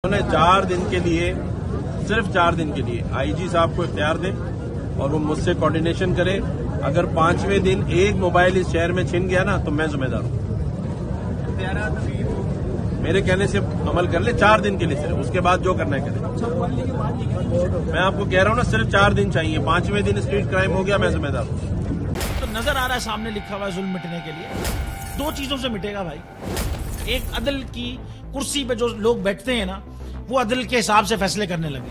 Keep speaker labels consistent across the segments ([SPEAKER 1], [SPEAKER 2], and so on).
[SPEAKER 1] उन्होंने 4 दिन के लिए, सिर्फ 4 दिन के लिए आईजी साहब को इख्तियार दें और वो मुझसे कोऑर्डिनेशन करें। अगर 5वें दिन एक मोबाइल इस शहर में छिन गया ना तो मैं जिम्मेदार हूँ। मेरे कहने से अमल कर ले 4 दिन के लिए, सिर्फ उसके बाद जो करना है करें। मैं आपको कह रहा हूँ ना, सिर्फ 4 दिन चाहिए। 5वें दिन स्ट्रीट क्राइम हो गया, मैं जिम्मेदार हूँ।
[SPEAKER 2] तो नजर आ रहा है सामने लिखा हुआ है जुल्म मिटने के लिए 2 चीजों से मिटेगा भाई। एक, अदल की कुर्सी पे जो लोग बैठते हैं ना, वो अदल के हिसाब से फैसले करने लगे।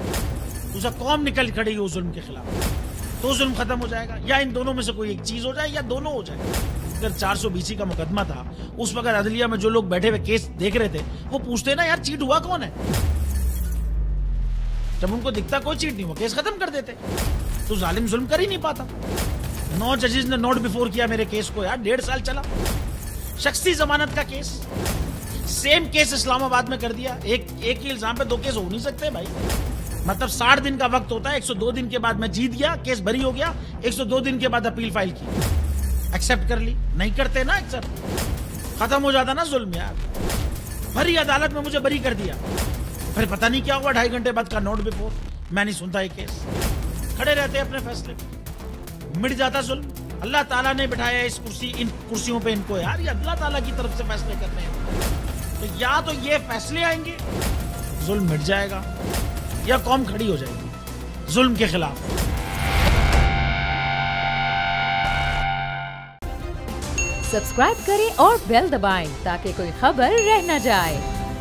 [SPEAKER 2] दूसरा, कौम निकल खड़ी हो जुल्म के खिलाफ, तो जुल्म खत्म हो जाएगा। या इन दोनों में से कोई एक चीज हो जाए या दोनों हो जाए। अगर 420 का मुकदमा था, उस वक्त अदलिया में जो लोग बैठे हुए केस देख रहे थे, वो पूछते ना यार चीट हुआ कौन है। जब उनको दिखता कोई चीट नहीं हुआ, केस खत्म कर देते। तो जालिम जुल्म कर ही नहीं पाता। 9 जजेस ने नोट बिफोर किया मेरे केस को यार, 1.5 साल चला। शख्सी जमानत का केस, सेम केस इस्लामाबाद में कर दिया। एक ही इल्जाम पे 2 केस हो नहीं सकते भाई। मतलब 60 दिन का वक्त होता है। 102 दिन के बाद मैं जीत गया, केस बरी हो गया। 102 दिन के बाद अपील फाइल की, एक्सेप्ट कर ली। नहीं करते ना एक्सेप्ट, खत्म हो जाता ना जुल्म यार। भरी अदालत में मुझे बरी कर दिया, फिर पता नहीं क्या हुआ 2.5 घंटे बाद का नोट बिफोर। मैं नहीं सुनता ये केस, खड़े रहते अपने फैसले पे, मिट जाता जुल्म। अल्लाह ताला ने बिठाया इन कुर्सियों पे इनको यार, ये अल्लाह ताला की तरफ से फैसले करने हैं। तो या तो ये फैसले आएंगे, जुल्म मिट जाएगा, या कौम खड़ी हो जाएगी जुल्म के खिलाफ।
[SPEAKER 3] सब्सक्राइब करें और बेल दबाएं ताकि कोई खबर रह न जाए।